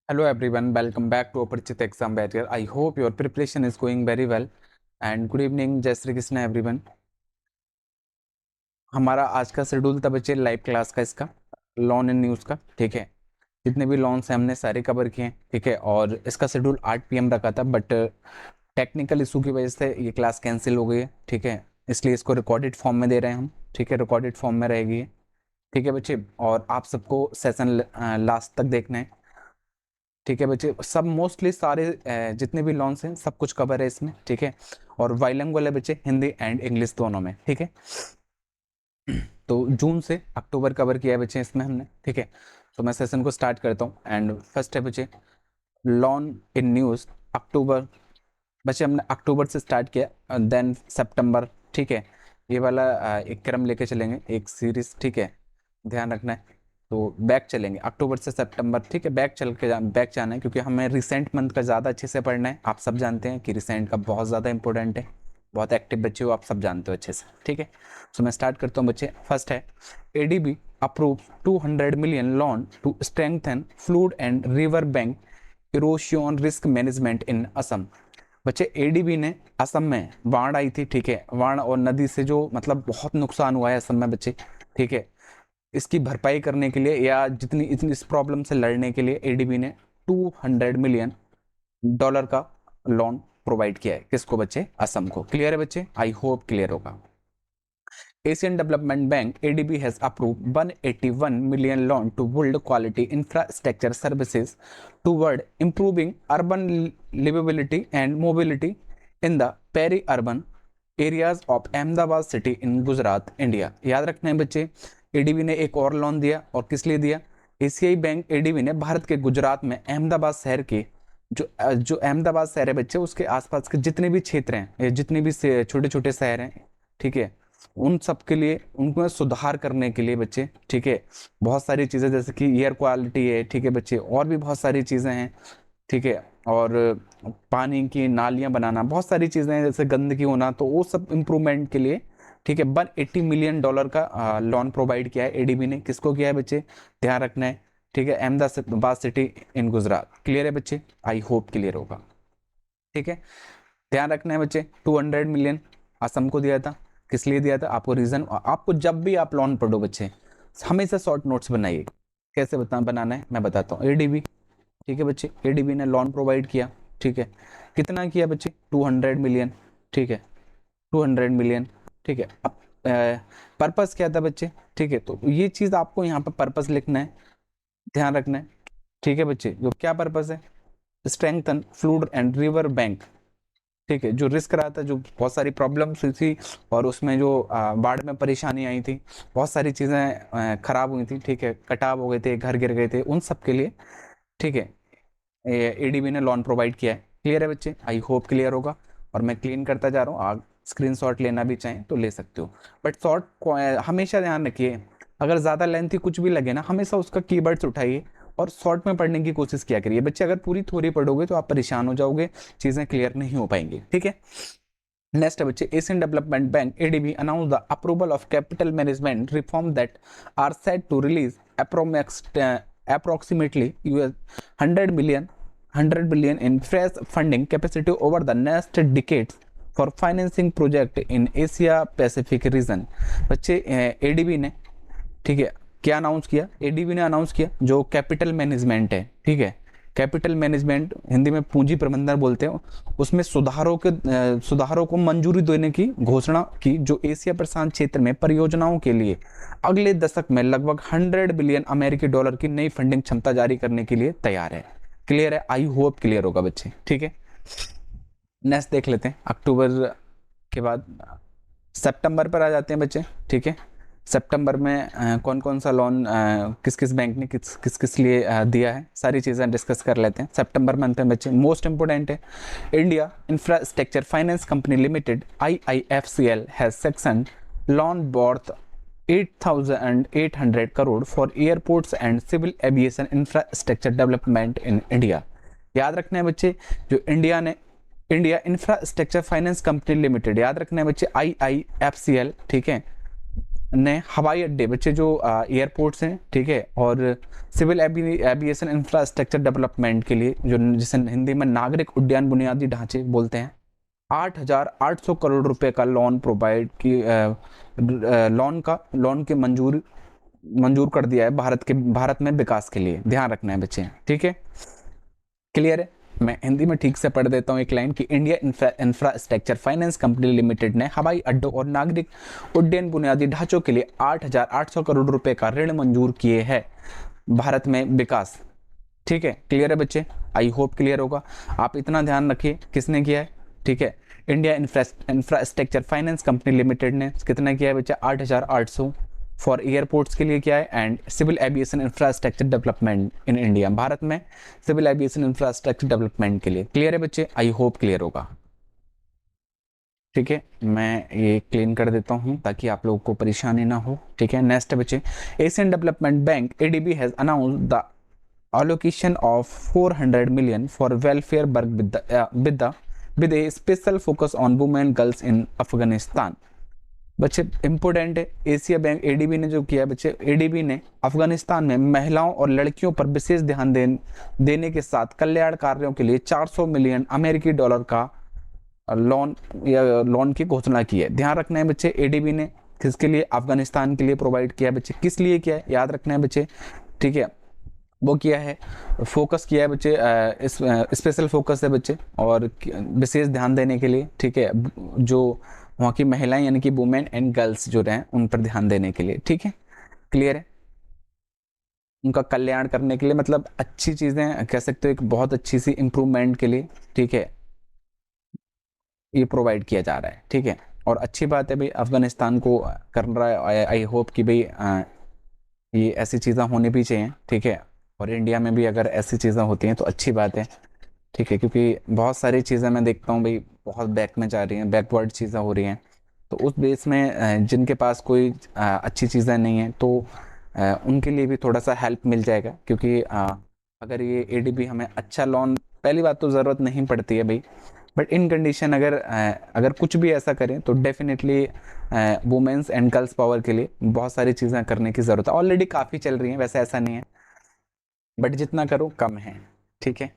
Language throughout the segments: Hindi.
Hello everyone, welcome back to Aparichit Exam Barrier. I hope your preparation is going very well and good evening, जय श्री कृष्ण एवरीवन। हमारा आज का शेड्यूल था बच्चे लाइव क्लास का, इसका लॉन एंड न्यूज़ का, ठीक है। जितने भी लॉन्स हैं हमने सारे कवर किए हैं, ठीक है। और इसका शेड्यूल 8 PM रखा था, बट टेक्निकल इशू की वजह से ये क्लास कैंसिल हो गई है, ठीक है। इसलिए इसको रिकॉर्डेड फॉर्म में दे रहे हैं हम, ठीक है। रिकॉर्डेड फॉर्म में रहेगी, ठीक है बच्चे। और आप सबको सेशन लास्ट तक देखना है, ठीक है बच्चे। सब मोस्टली सारे जितने भी लॉन्स हैं सब कुछ कवर है इसमें, ठीक है। और बाइलिंगुअल है बच्चे, हिंदी एंड इंग्लिश दोनों में, ठीक है। तो जून से अक्टूबर कवर किया है बच्चे इसमें हमने, ठीक है। तो मैं सेशन को स्टार्ट करता हूँ एंड फर्स्ट है बच्चे लॉन इन न्यूज़ अक्टूबर। बच्चे हमने अक्टूबर से स्टार्ट किया, देन सितंबर, ठीक है। ये वाला एक क्रम लेके चलेंगे, एक सीरीज, ठीक है। ध्यान रखना है। तो बैक चलेंगे अक्टूबर से सितंबर, ठीक है। बैक चल के बैक जाना है, क्योंकि हमें रिसेंट मंथ का ज़्यादा अच्छे से पढ़ना है। आप सब जानते हैं कि रिसेंट का बहुत ज़्यादा इंपॉर्टेंट है, बहुत एक्टिव बच्चे हो, आप सब जानते हो अच्छे से, ठीक है। सो मैं स्टार्ट करता हूँ बच्चे। फर्स्ट है ADB approve 200 million loan to strengthen flood and river bank erosion risk management in Assam. बच्चे एडीबी ने असम में बाढ़ आई थी, ठीक है। बाढ़ और नदी से जो मतलब बहुत नुकसान हुआ है असम में बच्चे, ठीक है। इसकी भरपाई करने के लिए या जितनी इतनी इस प्रॉब्लम से लड़ने के लिए एडीबी ने 200 मिलियन डॉलर का लोन प्रोवाइड किया है। किसको बच्चे? असम को। क्लियर है बच्चे? आई होप क्लियर होगा। Asian development bank ADB has approved 181 million loan to build quality infrastructure services toward improving urban livability and mobility in the peri-urban areas of Ahmedabad city in Gujarat, India। याद रखना है बच्चे, एडीबी ने एक और लोन दिया, और किस लिए दिया? एशियाई बैंक एडीबी ने भारत के गुजरात में अहमदाबाद शहर के जो अहमदाबाद शहर है बच्चे, उसके आसपास के जितने भी क्षेत्र हैं, जितने भी छोटे छोटे शहर हैं, ठीक है, उन सब के लिए उनको सुधार करने के लिए बच्चे, ठीक है। बहुत सारी चीज़ें जैसे कि एयर क्वालिटी है, ठीक है बच्चे, और भी बहुत सारी चीज़ें हैं, ठीक है। और पानी की नालियाँ बनाना, बहुत सारी चीज़ें हैं, जैसे गंदगी होना, तो वो सब इम्प्रूवमेंट के लिए, ठीक है, 180 मिलियन डॉलर का लोन प्रोवाइड किया है एडीबी ने। किसको किया है बच्चे? ध्यान रखना है, ठीक है। Ahmedabad city in Gujarat. Clear है बच्चे? आई होप क्लियर होगा, ठीक है। ध्यान रखना है बच्चे, 200 मिलियन असम को दिया था। किस लिए दिया था? आपको रीजन, आपको जब भी आप लोन पढ़ो बच्चे हमेशा शॉर्ट नोट्स बनाइए। कैसे बनाना है मैं बताता हूँ। एडीबी, ठीक है बच्चे, एडीबी ने लोन प्रोवाइड किया, ठीक है। कितना किया बच्चे? 200 मिलियन, ठीक है। 200 मिलियन, ठीक है। अब पर्पस क्या था बच्चे? ठीक है, तो ये चीज़ आपको यहाँ पर पर्पस लिखना है, ध्यान रखना है, ठीक है बच्चे। जो क्या पर्पस है? Strengthen flood and river bank, ठीक है। जो रिस्क रहा था, जो बहुत सारी प्रॉब्लम्स हुई थी, और उसमें जो बाढ़ में परेशानी आई थी, बहुत सारी चीज़ें खराब हुई थी, ठीक है। कटाव हो गए थे, घर गिर गए थे, उन सब के लिए, ठीक है, एडीबी ने लोन प्रोवाइड किया है। क्लियर है बच्चे? आई होप क्लियर होगा। और मैं क्लीन करता जा रहा हूँ, आप स्क्रीनशॉट लेना भी चाहें तो ले सकते हो, बट शॉर्ट हमेशा ध्यान रखिए, अगर ज़्यादा लेंथी कुछ भी लगे ना, हमेशा उसका कीवर्ड्स उठाइए और शॉर्ट में पढ़ने की कोशिश किया करिए बच्चे। अगर पूरी थ्योरी पढ़ोगे तो आप परेशान हो जाओगे, चीज़ें क्लियर नहीं हो पाएंगी, ठीक है। नेक्स्ट है बच्चे, Asian development bank ADB announce the approval of capital management reform that are set to release approximately US 100 million 100 billion in fresh funding capacity over the next decades for financing project in Asia Pacific region। बच्चे एडीबी ने, ठीक है, क्या अनाउंस किया? एडीबी ने अनाउंस किया जो कैपिटल मैनेजमेंट है, ठीक है। कैपिटल मैनेजमेंट हिंदी में पूंजी प्रबंधन बोलते हैं, उसमें सुधारों को मंजूरी देने की घोषणा की, जो एशिया प्रशांत क्षेत्र में परियोजनाओं के लिए अगले दशक में लगभग 100 बिलियन अमेरिकी डॉलर की नई फंडिंग क्षमता जारी करने के लिए तैयार है। क्लियर है? आई होप क्लियर होगा बच्चे, ठीक है। नेक्स्ट देख लेते हैं, अक्टूबर के बाद सितंबर पर आ जाते हैं बच्चे, ठीक है। सितंबर में कौन कौन सा लोन किस किस बैंक ने किस किस किस लिए दिया है, सारी चीज़ें डिस्कस कर लेते हैं। सितंबर मंथ में बच्चे मोस्ट इंपोर्टेंट है, India infrastructure finance company limited IIFCL has sanction loan worth 8,800 crore for airports and civil aviation infrastructure development in India. याद रखना है बच्चे, जो India infrastructure finance company limited, याद रखना है बच्चे, IIFCL, ठीक है। ने हवाई अड्डे बच्चे जो एयरपोर्ट्स हैं, ठीक है, और सिविल एविएशन इंफ्रास्ट्रक्चर डेवलपमेंट के लिए, जो जिसे हिंदी में नागरिक उड्डयन बुनियादी ढांचे बोलते हैं, 8,800 करोड़ रुपए का लोन प्रोवाइड की लोन के मंजूर कर दिया है भारत में विकास के लिए। ध्यान रखना है बच्चे, ठीक है, क्लियर है। मैं हिंदी में ठीक से पढ़ देता हूँ एक लाइन कि India infrastructure finance company limited ने हवाई अड्डों और नागरिक उड्डयन बुनियादी ढांचों के लिए 8,800 करोड़ रुपए का ऋण मंजूर किए हैं भारत में विकास। ठीक है, क्लियर है बच्चे, आई होप क्लियर होगा। आप इतना ध्यान रखिए किसने किया है, ठीक है, India infrastructure finance company limited ने कितना किया है बच्चा, 8,800 फॉर एयरपोर्ट्स के लिए किया है, and civil aviation infrastructure development in India, Bharat में सिविल एविएशन इंफ्रास्ट्रक्चर डेवलपमेंट के लिए। क्लियर है बच्चे, आई होप क्लियर होगा। ठीक है, मैं ये क्लीन कर देता हूँ ताकि आप लोगों को परेशानी ना हो। ठीक है, नेक्स्ट बच्चे, Asian development bank ADB has announced the allocation of 400 million for welfare work with a special focus on women girls in Afghanistan. बच्चे इंपोर्टेंट है, एशिया बैंक एडीबी ने जो किया है बच्चे, एडीबी ने अफगानिस्तान में महिलाओं और लड़कियों पर विशेष ध्यान देने के साथ कल्याण कार्यों के लिए 400 मिलियन अमेरिकी डॉलर का लोन की घोषणा की है। ध्यान रखना है बच्चे, एडीबी ने किसके लिए, अफगानिस्तान के लिए प्रोवाइड किया है बच्चे। किस लिए किया है याद रखना है बच्चे, ठीक है, वो किया है, फोकस किया है बच्चे, इस स्पेशल फोकस है बच्चे, और विशेष ध्यान देने के लिए, ठीक है, जो वहाँ की महिलाएं यानी कि वुमेन एंड गर्ल्स जो रहे उन पर ध्यान देने के लिए। ठीक है, क्लियर है, उनका कल्याण करने के लिए, मतलब अच्छी चीज़ें कह सकते हो, एक बहुत अच्छी सी इम्प्रूवमेंट के लिए, ठीक है, ये प्रोवाइड किया जा रहा है। ठीक है, और अच्छी बात है भाई, अफगानिस्तान को कर रहा है, आई होप कि भाई ये ऐसी चीज़ें होनी भी चाहिए। ठीक है, और इंडिया में भी अगर ऐसी चीज़ें होती हैं तो अच्छी बात है। ठीक है, क्योंकि बहुत सारी चीज़ें मैं देखता हूँ भाई बहुत बैक में जा रही हैं, बैकवर्ड चीज़ें हो रही हैं, तो उस बेस में जिनके पास कोई अच्छी चीज़ें नहीं हैं तो उनके लिए भी थोड़ा सा हेल्प मिल जाएगा। क्योंकि अगर ये एडीबी हमें अच्छा लोन, पहली बात तो ज़रूरत नहीं पड़ती है भाई, बट इन कंडीशन अगर कुछ भी ऐसा करें तो definitely women's and girls power के लिए बहुत सारी चीज़ें करने की ज़रूरत है। ऑलरेडी काफ़ी चल रही हैं, वैसे ऐसा नहीं है, बट जितना करो कम है। ठीक है,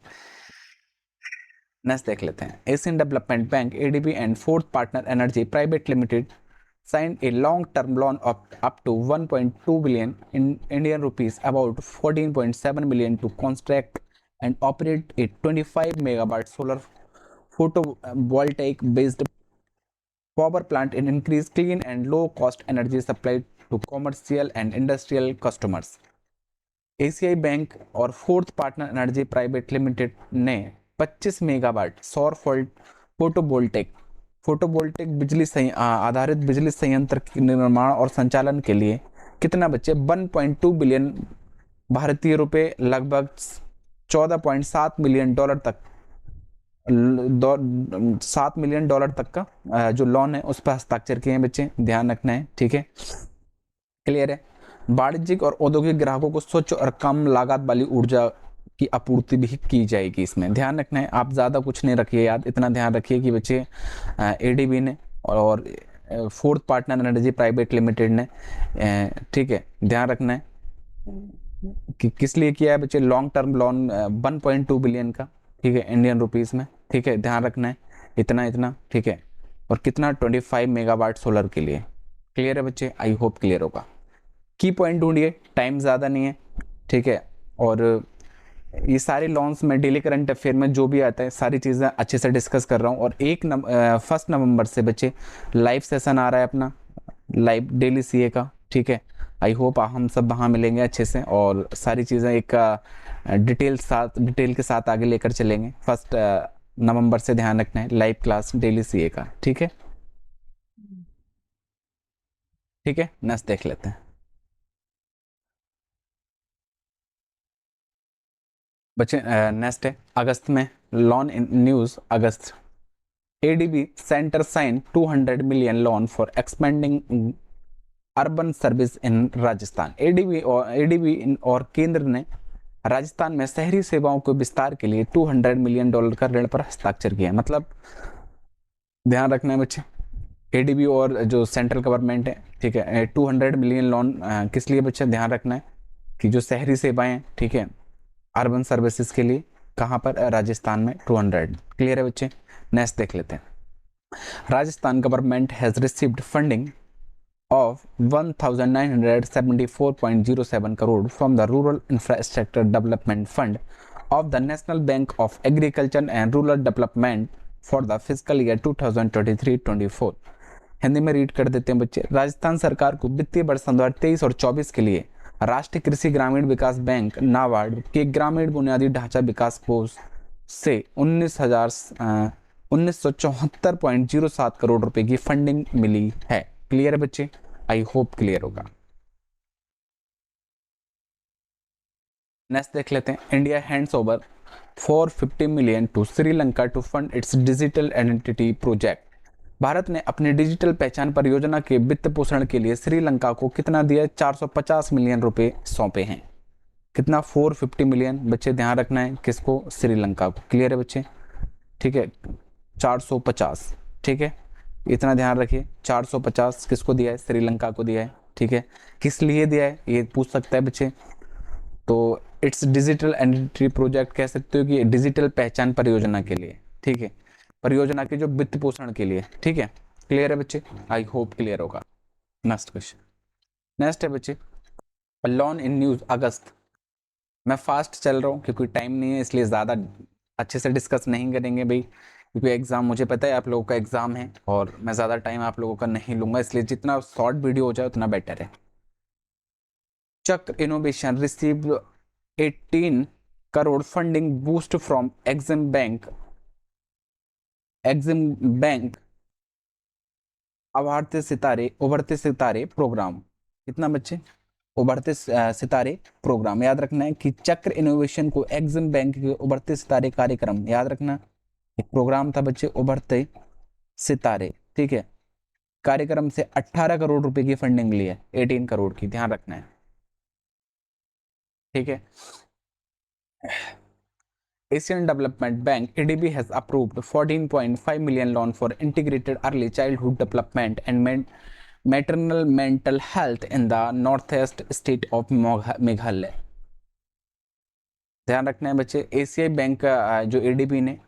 नेक्स्ट देख लेते हैं, Asian development bank ADB and fourth partner energy private limited signed a long-term loan of up to 1.2 billion in Indian rupees, about 14.7 million, to construct and operate a 25 megawatt solar photovoltaic based power plant and increase clean and low cost energy supply to commercial and industrial customers। एशियाई बैंक और fourth partner energy private limited ने 25 मेगावाट सौर फोटोवोल्टेक आधारित बिजली संयंत्र के निर्माण और संचालन के लिए कितना बच्चे, 1.2 बिलियन भारतीय रुपए, लगभग 14.7 मिलियन डॉलर तक, 7 मिलियन डॉलर तक का जो लोन है उस पर हस्ताक्षर किए हैं बच्चे। ध्यान रखना है, ठीक है, क्लियर है। वाणिज्यिक और औद्योगिक ग्राहकों को स्वच्छ और कम लागत वाली ऊर्जा की आपूर्ति भी की जाएगी इसमें। ध्यान रखना है, आप ज़्यादा कुछ नहीं रखिए याद, इतना ध्यान रखिए कि बच्चे एडीबी ने और fourth partner energy private limited ने, ठीक है, ध्यान रखना है कि किस लिए किया है बच्चे, लॉन्ग टर्म लोन 1.2 बिलियन का, ठीक है, इंडियन रुपीज़ में। ठीक है, ध्यान रखना है इतना, ठीक है, और कितना, 25 मेगावाट सोलर के लिए। क्लियर है बच्चे, आई होप क्लियर होगा। की पॉइंट ढूंढिए, टाइम ज़्यादा नहीं है, ठीक है, और ये सारे लॉन्स में डेली करंट अफेयर में जो भी आता है सारी चीज़ें अच्छे से डिस्कस कर रहा हूँ। और 1 नवंबर से बच्चे लाइव सेशन आ रहा है अपना, लाइव डेली सीए का। ठीक है, आई होप हम सब वहाँ मिलेंगे अच्छे से, और सारी चीज़ें एक डिटेल के साथ आगे लेकर चलेंगे। 1 नवंबर से ध्यान रखना है, लाइव क्लास डेली सीए का। ठीक है, ठीक है, नेक्स्ट देख लेते हैं बच्चे। नेक्स्ट है अगस्त में, loan in news August, ADB centre sign 200 million loan for expanding urban service in Rajasthan. ADB और केंद्र ने राजस्थान में शहरी सेवाओं के विस्तार के लिए 200 मिलियन डॉलर का ऋण पर हस्ताक्षर किया। मतलब ध्यान रखना है बच्चे, एडीबी और जो सेंट्रल गवर्नमेंट है, ठीक है, 200 मिलियन लोन किस लिए बच्चे ध्यान रखना है कि जो शहरी सेवाएं, ठीक है, अर्बन सर्विसेज के लिए, कहाँ पर, राजस्थान में 200। क्लियर है बच्चे। नेक्स्ट देख लेते हैं। Rajasthan government has received funding of 1974.07 crore from the Rural Infrastructure Development Fund of the National Bank of Agriculture and Rural Development for the fiscal year 2023-24। Hindi में रीड कर देते हैं बच्चे। राजस्थान सरकार को वित्तीय वर्ष 2023 और 24 के लिए राष्ट्रीय कृषि ग्रामीण विकास बैंक नाबार्ड के ग्रामीण बुनियादी ढांचा विकास कोष से 1974.07 करोड़ रुपए की फंडिंग मिली है। क्लियर है बच्चे, आई होप क्लियर होगा। नेक्स्ट देख लेते हैं। India hands over 450 million to Sri Lanka to fund its digital identity project. Bharat ने अपनी डिजिटल पहचान परियोजना के वित्त पोषण के लिए श्रीलंका को कितना दिया? 450 मिलियन रुपए सौंपे हैं। कितना? 450 मिलियन। बच्चे ध्यान रखना है, किसको? श्रीलंका को। क्लियर है बच्चे, ठीक है, 450, ठीक है, इतना ध्यान रखिए। 450 किसको दिया है? श्रीलंका को दिया है, ठीक है। किस लिए दिया है ये पूछ सकता है बच्चे, तो इट्स डिजिटल आइडेंटिटी प्रोजेक्ट कह सकते हो कि डिजिटल पहचान परियोजना के लिए, ठीक है, परियोजना के जो वित्त पोषण के लिए, ठीक है। क्लियर है बच्चे, आई होप क्लियर होगा। नेक्स्ट क्वेश्चन, नेक्स्ट है बच्चे, लॉन इन न्यूज अगस्त। मैं फास्ट चल रहा हूँ क्योंकि टाइम नहीं है, इसलिए ज़्यादा अच्छे से डिस्कस नहीं करेंगे भाई, क्योंकि एग्जाम, मुझे पता है आप लोगों का एग्जाम है और मैं ज़्यादा टाइम आप लोगों का नहीं लूंगा, इसलिए जितना शॉर्ट वीडियो हो जाए उतना बेटर है। चक्र innovation received 18 crore funding boost from EXIM bank उभरते सितारे प्रोग्राम। कितना बच्चे? उभरते सितारे प्रोग्राम। याद रखना है कि चक्र इनोवेशन को एग्जिम बैंक के उभरते सितारे कार्यक्रम, याद रखना, एक प्रोग्राम था बच्चे, उभरते सितारे, ठीक है, कार्यक्रम से 18 करोड़ रुपए की फंडिंग मिली है, 18 करोड़ की, ध्यान रखना है, ठीक है। Asian Development Bank ADB has approved 14.5 million loan for integrated early childhood development and maternal mental health in the northeast state of Meghalaya. ध्यान रखना है बच्चे, एशियाई बैंक का जो एडीबी ने,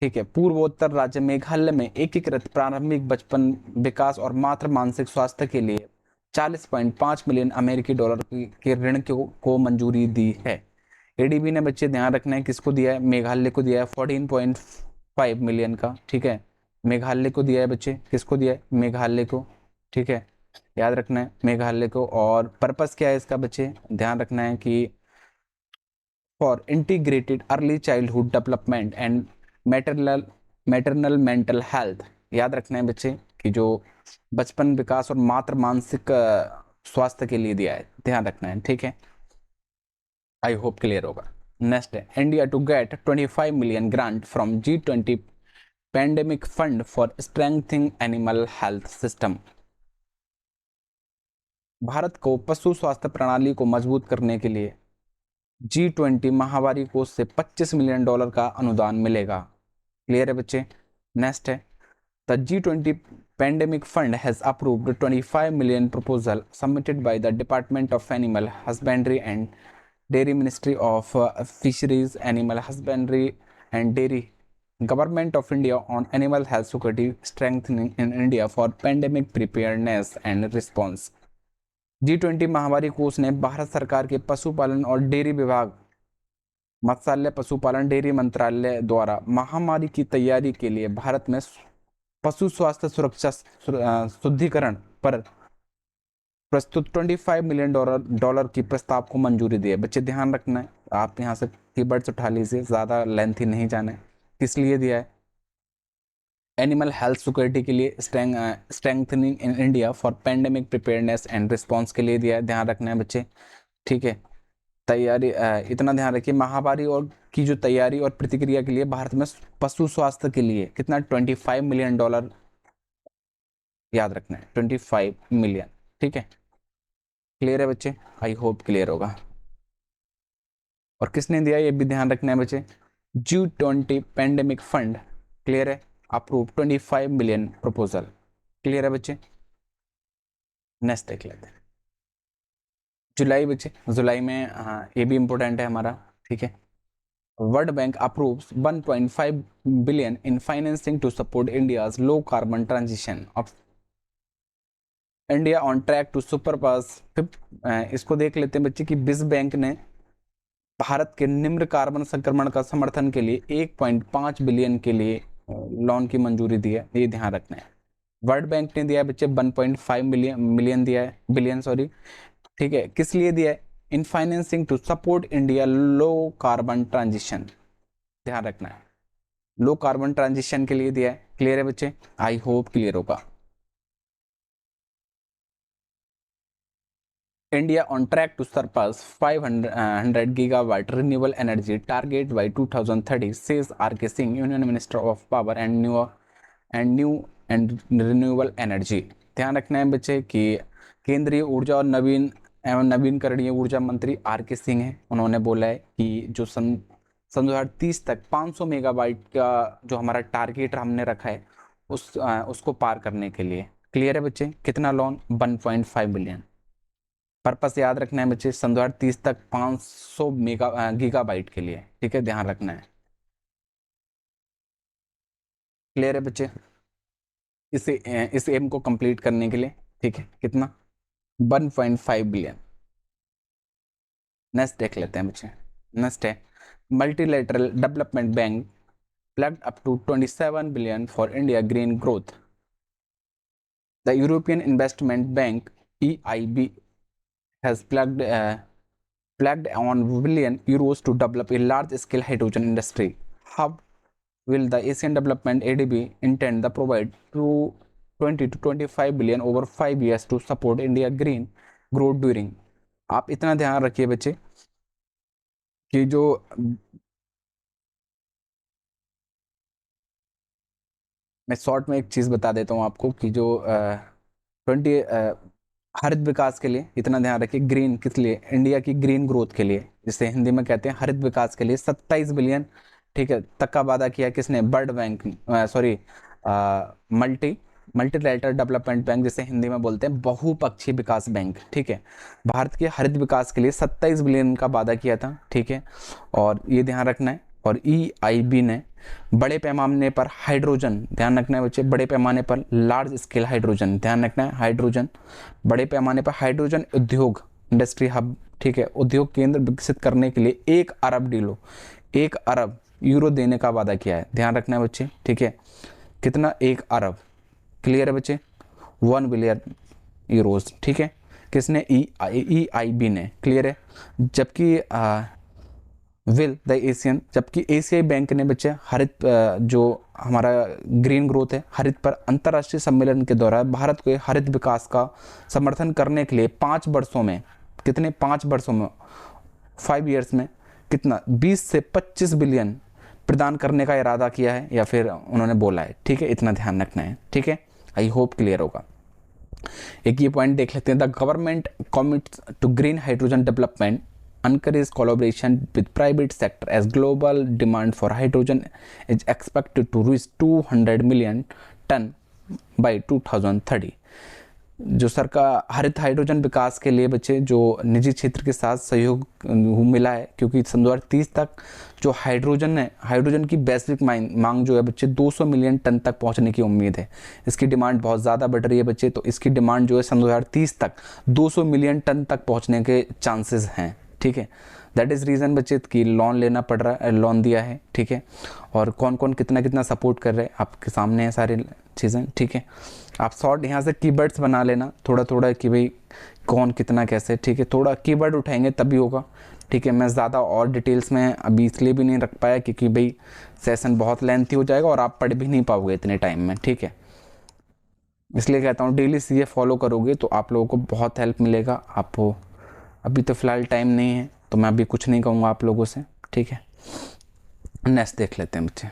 ठीक है, पूर्वोत्तर राज्य मेघालय में एकीकृत प्रारंभिक बचपन विकास और मातृ मानसिक स्वास्थ्य के लिए 40.5 मिलियन अमेरिकी डॉलर के ऋण को मंजूरी दी है। एडीबी ने बच्चे ध्यान रखना है किसको दिया है? मेघालय को दिया है 14.5 मिलियन का, ठीक है, मेघालय को दिया है बच्चे, किसको दिया है? मेघालय को, ठीक है, याद रखना है मेघालय को। और पर्पस क्या है इसका बच्चे? ध्यान रखना है कि for integrated early childhood development and maternal mental health. याद रखना है बच्चे कि जो बचपन विकास और मातृ मानसिक स्वास्थ्य के लिए दिया है, ध्यान रखना है, ठीक है, आई होप क्लियर होगा। नेक्स्ट है, India to get 25 million grant from G20 pandemic fund for strengthening animal health system. Bharat को पशु स्वास्थ्य प्रणाली को मजबूत करने के लिए G20 महामारी कोष से 25 मिलियन डॉलर का अनुदान मिलेगा। क्लियर है बच्चे। नेक्स्ट है, the G20 pandemic fund has approved 25 million proposal submitted by the Department of Animal Husbandry and Dairy, Ministry of Fisheries, Animal Husbandry and Dairy, Government of India on animal health security strengthening in India for pandemic preparedness and response। G20 महामारी कोष ने भारत सरकार के पशुपालन और डेयरी विभाग, मत्स्यालय पशुपालन डेयरी मंत्रालय द्वारा महामारी की तैयारी के लिए भारत में पशु स्वास्थ्य सुरक्षा शुद्धिकरण पर प्रस्तुत 25 मिलियन डॉलर की प्रस्ताव को मंजूरी दी है। बच्चे ध्यान रखना है, आप यहाँ से कीवर्ड्स उठा लीजिए, ज़्यादा लेंथी नहीं जाना है। किस लिए दिया है? एनिमल हेल्थ सिक्योरिटी के लिए, strengthening in India for pandemic preparedness and response के लिए दिया है, ध्यान रखना है बच्चे, ठीक है। तैयारी, इतना ध्यान रखिए, महामारी और की जो तैयारी और प्रतिक्रिया के लिए भारत में पशु स्वास्थ्य के लिए कितना? 25 मिलियन डॉलर, याद रखना है 25 मिलियन, ठीक है। क्लियर है बच्चे, आई होप क्लियर होगा। और किसने दिया ये भी ध्यान रखना है बच्चे, G20 पैंडेमिक फंड, क्लियर है, अप्रूव 25 मिलियन प्रपोजल, क्लियर है बच्चे? नेक्स्ट देख लेते हैं जुलाई बच्चे। जुलाई में हाँ ये भी इंपॉर्टेंट है हमारा, ठीक है। World Bank approves 1.5 billion in financing to support India's low carbon transition of India on track to surpass. इसको देख लेते हैं बच्चे कि विश्व बैंक ने भारत के निम्न कार्बन संक्रमण का समर्थन के लिए 1.5 बिलियन के लिए लोन की मंजूरी दी है, ये ध्यान रखना है। वर्ल्ड बैंक ने दिया है बच्चे 1.5 मिलियन दिया है, बिलियन सॉरी, ठीक है। किस लिए दिया है? In financing to support India low carbon transition, ध्यान रखना है, लो कार्बन ट्रांजिशन के लिए दिया है। क्लियर है बच्चे? आई होप क्लियर होगा। India on track to surpass 500 gigawatt renewable energy target by 2030, says R.K. Singh, Union Minister of Power and New and Renewable Energy। ध्यान रखना है बच्चे कि केंद्रीय ऊर्जा और नवीन एवं नवीनकरणीय ऊर्जा मंत्री आर के सिंह हैं। उन्होंने बोला है कि जो सन 2030 तक 500 मेगावाट का जो हमारा टारगेट हमने रखा है उसको पार करने के लिए। क्लियर है बच्चे? कितना लोन? 1.5 बिलियन। पर्पस याद रखना है बच्चे, सन 2030 तक 500 गीगाबाइट के लिए, ठीक है, ध्यान रखना है। क्लियर है बच्चे? इस एम को कंप्लीट करने के लिए, ठीक है, कितना? 1.5 बिलियन। नेक्स्ट देख लेते हैं बच्चे। नेक्स्ट है multilateral development bank plugged up to 27 billion for India green growth. The European Investment Bank EIB has plugged on billion euros to develop a large-scale hydrogen industry. How will the Asian Development ADB intend to provide 20 to 25 billion over 5 years to support India green growth during? आप इतना ध्यान रखिए बच्चे कि जो मैं शॉर्ट में एक चीज़ बता देता हूँ आपको कि जो 20 हरित विकास के लिए, इतना ध्यान रखिए, ग्रीन किस लिए? इंडिया की ग्रीन ग्रोथ के लिए, जिसे हिंदी में कहते हैं हरित विकास के लिए 27 बिलियन, ठीक है, तक का वादा किया किसने? World bank, sorry, multilateral development bank, जिसे हिंदी में बोलते हैं बहुपक्षीय विकास बैंक, ठीक है। भारत के हरित विकास के लिए 27 बिलियन का वादा किया था, ठीक है, और ये ध्यान रखना है। और EIB ने बड़े पैमाने पर हाइड्रोजन, ध्यान रखना है बच्चे, बड़े पैमाने पर लार्ज स्केल हाइड्रोजन, ध्यान रखना है, हाइड्रोजन, बड़े पैमाने पर हाइड्रोजन उद्योग इंडस्ट्री हब, ठीक है, उद्योग केंद्र विकसित करने के लिए 1 अरब यूरो देने का वादा किया है। ध्यान रखना है बच्चे, ठीक है, कितना? 1 अरब। क्लियर है बच्चे? 1 बिलियन यूरोज, ठीक है, किसने? EIB ने। क्लियर है? जबकि जबकि एशियाई बैंक ने बच्चे हरित जो हमारा ग्रीन ग्रोथ है, हरित पर अंतर्राष्ट्रीय सम्मेलन के दौरान भारत को हरित विकास का समर्थन करने के लिए 5 वर्षों में, कितने? 5 वर्षों में, 5 ईयर्स में कितना? 20 से 25 बिलियन प्रदान करने का इरादा किया है, या फिर उन्होंने बोला है, ठीक है, इतना ध्यान रखना है, ठीक है। आई होप क्लियर होगा। एक ये पॉइंट देख लेते हैं, the government commits to green hydrogen development encourage collaboration with private sector as global demand for hydrogen is expected to reach 200 million ton by 2030। जो सरकार हरित हाइड्रोजन विकास के लिए बच्चे जो निजी क्षेत्र के साथ सहयोग मिला है, क्योंकि सन 2030 तक जो हाइड्रोजन है, हाइड्रोजन की वैश्विक मांग जो है बच्चे 200 मिलियन टन तक पहुंचने की उम्मीद है। इसकी डिमांड बहुत ज़्यादा बढ़ रही है बच्चे, तो इसकी डिमांड जो है सन 2030 तक 200 मिलियन टन तक पहुँचने के चांसेस हैं, ठीक है। दैट इज़ रीज़न बच्चे कि लोन लेना पड़ रहा है, लोन दिया है, ठीक है, और कौन कौन कितना कितना सपोर्ट कर रहे हैं आपके सामने है सारी चीज़ें, ठीक है। आप शॉर्ट यहाँ से कीवर्ड्स बना लेना थोड़ा थोड़ा कि भाई कौन कितना कैसे, ठीक है, थोड़ा कीवर्ड उठाएंगे तभी होगा, ठीक है। मैं ज़्यादा और डिटेल्स में अभी इसलिए भी नहीं रख पाया क्योंकि भाई सेशन बहुत लेंथी हो जाएगा और आप पढ़ भी नहीं पाओगे इतने टाइम में, ठीक है। इसलिए कहता हूँ डेली CA फॉलो करोगे तो आप लोगों को बहुत हेल्प मिलेगा। आपको अभी तो फ़िलहाल टाइम नहीं है तो मैं अभी कुछ नहीं कहूँगा आप लोगों से, ठीक है। नेक्स्ट देख लेते हैं बच्चे।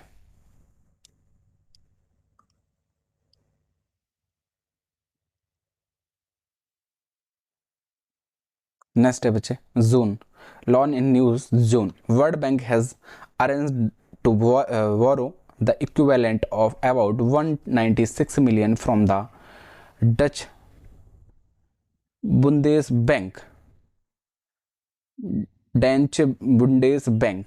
नेक्स्ट है बच्चे June, loan in news June, World Bank has arranged to borrow the equivalent of about 196 million from the Deutsche Bundesbank, डेंच बुंडेस बैंक,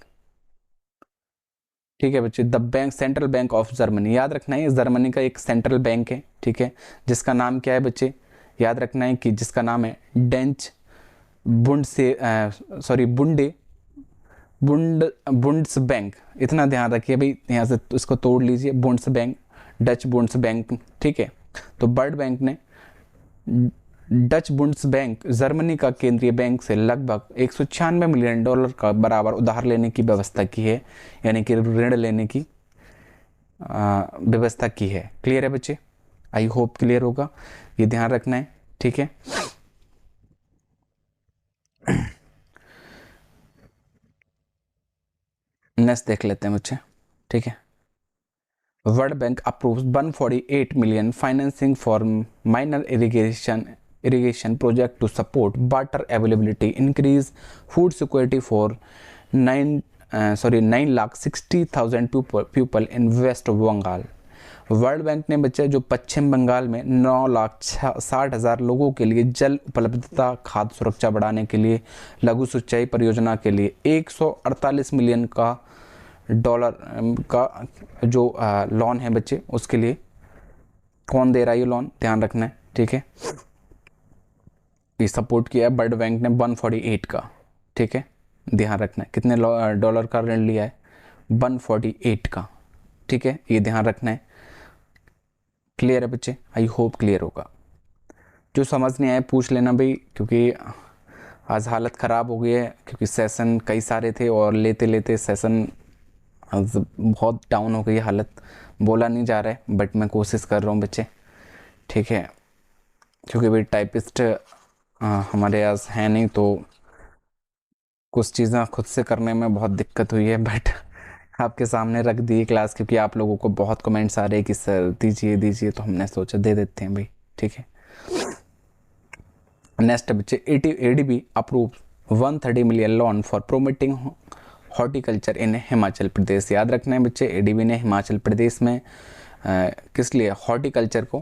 ठीक है बच्चे। The bank, central bank of Germany, याद रखना है जर्मनी का एक सेंट्रल बैंक है, ठीक है, जिसका नाम क्या है बच्चे, याद रखना है कि जिसका नाम है डेंच बुंड से सॉरी बुंडे बुंड बुंड्स बैंक, इतना ध्यान रखिए भाई, यहाँ से इसको तोड़ लीजिए, बुंड्स बैंक, डच बुंड्स बैंक, ठीक है। तो वर्ल्ड बैंक ने डच बुंड्स बैंक जर्मनी का केंद्रीय बैंक से लगभग $196 मिलियन का बराबर उधार लेने की व्यवस्था की है, यानी कि ऋण लेने की व्यवस्था की है। क्लियर है बच्चे? आई होप क्लियर होगा, ये ध्यान रखना है, ठीक है। नेक्स्ट देख लेते हैं बच्चे, ठीक है। World Bank approves 148 million financing for minor irrigation project to support water availability, increase food security for 9,60,000 people in West Bengal। World bank ने बच्चे जो पश्चिम बंगाल में 9,60,000 लोगों के लिए जल उपलब्धता, खाद्य सुरक्षा बढ़ाने के लिए, लघु सिंचाई परियोजना के लिए 148 मिलियन का डॉलर का जो लोन है बच्चे, उसके लिए कौन दे रहा है ये लोन, ध्यान रखना है, ठीक है। ये सपोर्ट किया है वर्ल्ड बैंक ने 148 का, ठीक है, ध्यान रखना है। कितने डॉलर का ऋण लिया है? 148 का, ठीक है, ये ध्यान रखना है। क्लियर है बच्चे? आई होप क्लियर होगा। जो समझ नहीं आए पूछ लेना भाई, क्योंकि आज हालत ख़राब हो गई है, क्योंकि सेशन कई सारे थे और लेते लेते सेशन बहुत डाउन हो गई है हालत, बोला नहीं जा रहा है, बट मैं कोशिश कर रहा हूँ बच्चे, ठीक है, क्योंकि भाई टाइपिस्ट हमारे पास है नहीं, तो कुछ चीज़ें खुद से करने में बहुत दिक्कत हुई है, बट आपके सामने रख दी क्लास, क्योंकि आप लोगों को बहुत कमेंट्स आ रहे हैं कि सर दीजिए दीजिए, तो हमने सोचा दे देते हैं भाई, ठीक है। नेक्स्ट बच्चे, ADB approve 130 million loan for promoting horticulture in Himachal Pradesh. याद रखना है बच्चे, ADB ने हिमाचल प्रदेश में किस लिए, हॉर्टिकल्चर को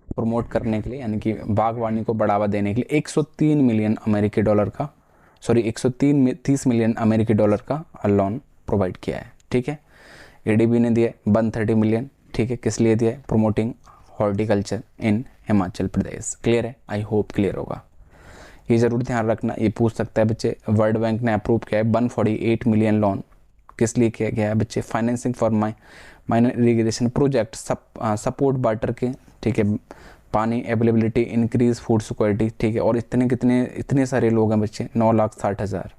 प्रमोट करने के लिए, यानी कि बागवानी को बढ़ावा देने के लिए 103 मिलियन अमेरिकी डॉलर का, सॉरी 130 मिलियन अमेरिकी डॉलर का लोन प्रोवाइड किया है, ठीक है। ADB ने दिया 130 मिलियन, ठीक है, किस लिए दिया है? Promoting horticulture in Himachal Pradesh. Clear है? आई होप क्लियर होगा। ये ज़रूर ध्यान रखना, ये पूछ सकता है बच्चे। वर्ल्ड बैंक ने अप्रूव किया है 148 मिलियन लोन, किस लिए किया गया है बच्चे? Financing for minor irrigation project, support water के, ठीक है, पानी अवेलेबिलिटी, इंक्रीज फूड सिक्योरिटी, ठीक है। और इतने सारे लोग हैं बच्चे, 9,60,000,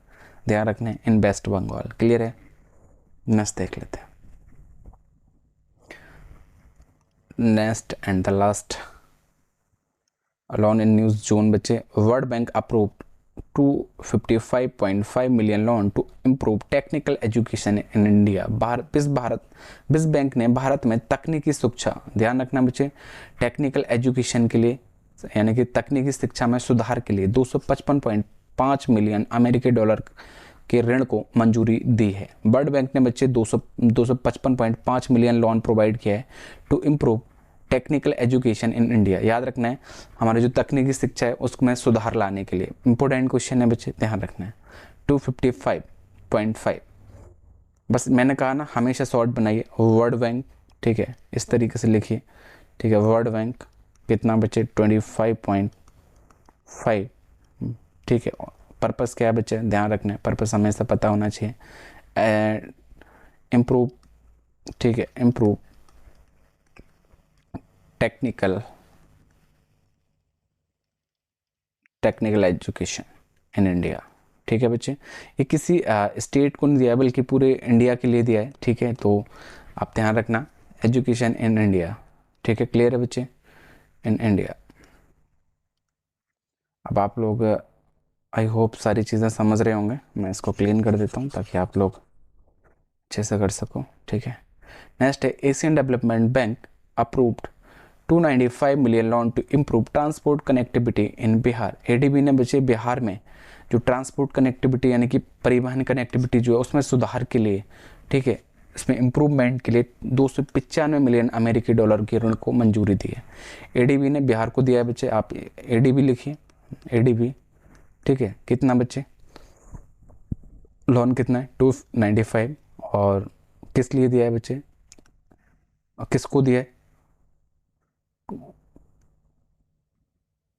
ध्यान रखने, इन वेस्ट बंगाल। क्लियर है? नेक्स्ट देख लेते हैं, next and the last loan in news zone बच्चे। World Bank approve 255.5 million loan to improve technical education in India. विश्व बैंक ने भारत में तकनीकी शिक्षा, ध्यान रखना बच्चे, टेक्निकल एजुकेशन के लिए, यानी कि तकनीकी शिक्षा में सुधार के लिए 255.5 मिलियन अमेरिकी डॉलर के ऋण को मंजूरी दी है। वर्ल्ड बैंक ने बच्चे 255.5 मिलियन लोन प्रोवाइड किया है to improve technical education in India. याद रखना है, हमारी जो तकनीकी शिक्षा है उसमें सुधार लाने के लिए। इंपॉर्टेंट क्वेश्चन है बच्चे, ध्यान रखना है। 255.5, बस मैंने कहा ना, हमेशा शॉर्ट बनाइए, वर्ल्ड बैंक, ठीक है, इस तरीके से लिखिए, ठीक है। वर्ल्ड बैंक कितना बच्चे? 25.5, ठीक है। पर्पस क्या है बच्चे? ध्यान रखना है, पर्पस हमेशा पता होना चाहिए। इम्प्रूव, ठीक है, improve technical education in India, ठीक है बच्चे। ये किसी स्टेट को नहीं दिया है, बल्कि पूरे इंडिया के लिए दिया है, ठीक है। तो आप ध्यान रखना, एजुकेशन इन इंडिया, ठीक है। क्लियर है बच्चे? In India. अब आप लोग आई होप सारी चीज़ें समझ रहे होंगे। मैं इसको क्लीन कर देता हूँ ताकि आप लोग अच्छे से कर सको, ठीक है। नेक्स्ट है, Asian development bank approved 295 million loan to improve transport connectivity in Bihar. ADB ने बच्चे बिहार में जो ट्रांसपोर्ट कनेक्टिविटी, यानी कि परिवहन कनेक्टिविटी जो है उसमें सुधार के लिए, ठीक है, इसमें इम्प्रूवमेंट के लिए 295 मिलियन अमेरिकी डॉलर की ऋण को मंजूरी दी है। एडीबी ने बिहार को दिया है बच्चे, आप एडीबी लिखिए, एडीबी, ठीक है। कितना बच्चे लोन कितना है 295, और किस लिए दिया है बच्चे, और किसको दिया है,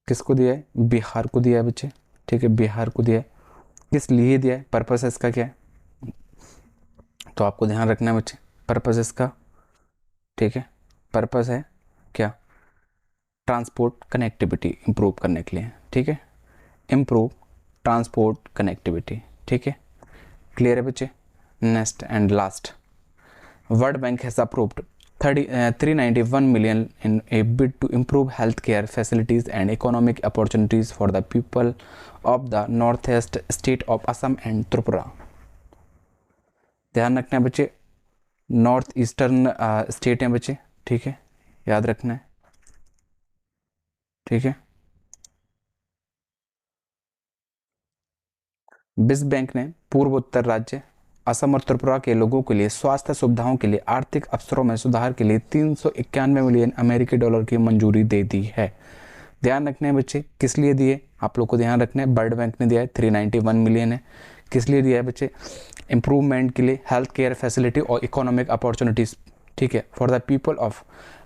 किसको दिया है, बिहार को दिया है बच्चे, ठीक है, बिहार को दिया है। किस लिए दिया है, पर्पस इसका क्या है, तो आपको ध्यान रखना है बच्चे, पर्पस इसका, ठीक है, पर्पस है क्या, ट्रांसपोर्ट कनेक्टिविटी इंप्रूव करने के लिए, ठीक है, इम्प्रूव ट्रांसपोर्ट कनेक्टिविटी, ठीक है, क्लियर है बच्चे। Next and last, world Bank has approved 391 million in a bid to improve healthcare facilities and economic opportunities for the people of the northeast state of Assam and Tripura। ध्यान रखना है बच्चे, नॉर्थ ईस्टर्न स्टेट हैं बच्चे, ठीक है, याद रखना है, ठीक है। विश्व बैंक ने पूर्वोत्तर राज्य असम और त्रिपुरा के लोगों के लिए स्वास्थ्य सुविधाओं के लिए आर्थिक अवसरों में सुधार के लिए 391 मिलियन अमेरिकी डॉलर की मंजूरी दे दी है। ध्यान रखना है बच्चे, किस लिए दिए, आप लोग को ध्यान रखना है, वर्ल्ड बैंक ने दिया है 391 मिलियन है, किस लिए दिया है बच्चे, इंप्रूवमेंट के लिए, हेल्थ केयर फैसिलिटी और इकोनॉमिक अपॉर्चुनिटीज़, ठीक है, for the people of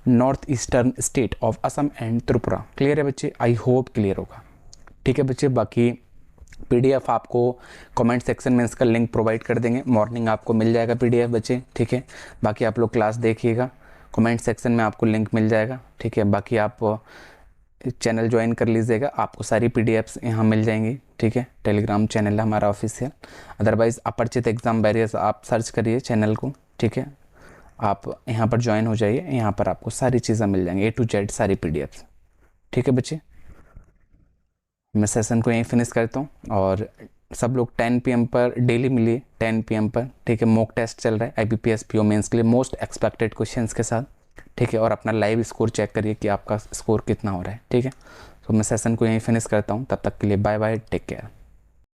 north eastern state of Assam and Tripura. Clear है बच्चे, आई होप क्लियर होगा, ठीक है बच्चे। बाकी पीडीएफ आपको कमेंट सेक्शन में इसका लिंक प्रोवाइड कर देंगे, मॉर्निंग आपको मिल जाएगा पीडीएफ बच्चे, ठीक है। बाकी आप लोग क्लास देखिएगा, कमेंट सेक्शन में आपको लिंक मिल जाएगा, ठीक है। बाकी आप चैनल ज्वाइन कर लीजिएगा, आपको सारी पीडीएफ्स यहाँ मिल जाएंगी, ठीक है। टेलीग्राम चैनल है हमारा ऑफिशियल, अदरवाइज़ अपरिचित एग्जाम बैरियर्स आप सर्च करिए चैनल को, ठीक है। आप यहाँ पर ज्वाइन हो जाइए, यहाँ पर आपको सारी चीज़ें मिल जाएंगी, A to Z सारी पीडीएफ्स, ठीक है बच्चे। मैं सेशन को यहीं फिनिश करता हूँ, और सब लोग 10 PM पर डेली मिलिए, 10 PM पर, ठीक है। मॉक टेस्ट चल रहा है IBPS PO मेंस के लिए मोस्ट एक्सपेक्टेड क्वेश्चंस के साथ, ठीक है। और अपना लाइव स्कोर चेक करिए कि आपका स्कोर कितना हो रहा है, ठीक है। तो मैं सेशन को यहीं फिनिश करता हूँ, तब तक के लिए बाय बाय, टेक केयर।